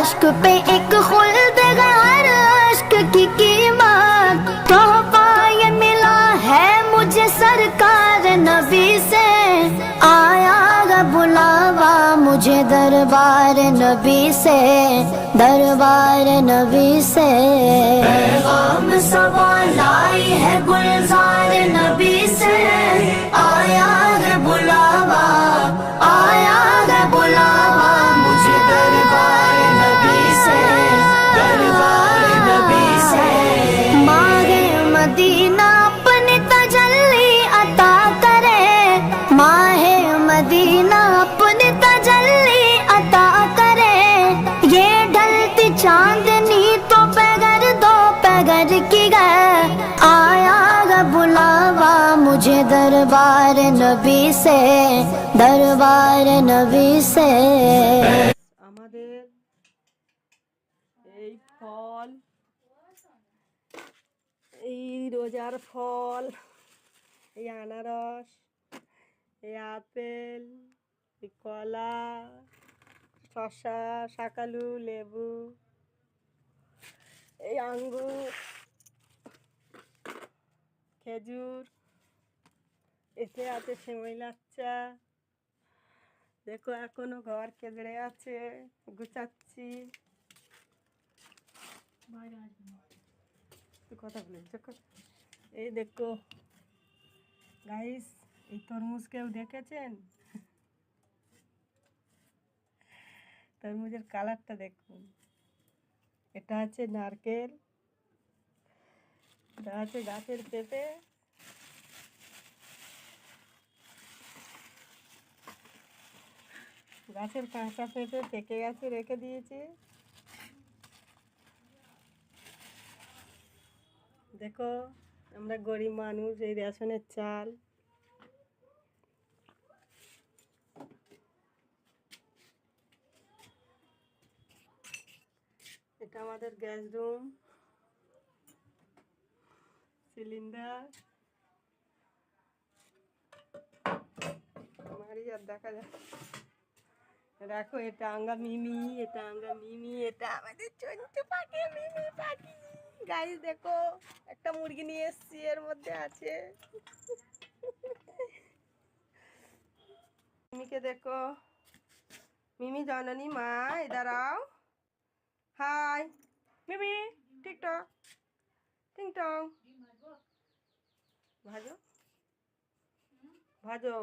अश्क पे एक खुल्द गैर अश्क की कीमत तोहफा ये मिला है मुझे सरकार नबी से। आया गा बुलावा मुझे दरबार नबी से, दरबार नबी से। पैगाम सबा लाई है गुलजार नबी से। आया गा बुलावा, आया गा बुलावा मुझे दरबार नबी से, दरबार नबी से। माहे मदीना अपनी तजल्ली अता करे, माहे मदीना अपनी तजल्ली अता करे। ये ढलती चांदनी तो पैगर दो पैगर की गए। आया गा बुलावा मुझे दरबार नबी से, दरबार नबी से। আমাদের এই ফল, এই রোজার ফল, এই আনারস, এই আপেল, এই কলা, শসা, শাকালু, লেবু, এই আঙ্গুর, খেজুর, এতে আছে সেমাই লাচ্চা। দেখো এখনো ঘর কেদড়ে আছে, গুছাচ্ছি। কথা বলে দেখো, এই দেখো গাইস, এই তরমুজ কেউ দেখেছেন? তরমুজের কালারটা দেখুন। এটা আছে নারকেল, এটা আছে গাছের পেঁপে, গাছের কাঁচা পেঁপে পেকে গেছে, রেখে দিয়েছি। দেখো আমরা গরিব মানুষ, এই রেশনের চাল। এটা আমাদের গ্যাস রুম, সিলিন্ডার। আমারই আর দেখা যায়। দেখো এটা আঙ্গা মিমি, এটা আঙ্গা মিমি, এটা আমাদের চঞ্চু পাখি, মিমি পাখি। গাইস দেখো একটা মুরগি নিয়ে এসছি, এর মধ্যে আছে। মিমিকে দেখো, মিমি জননী মা, দাঁড়াও। হাই মিমি, টিকটক টিংটং। ভাজো ভাজো।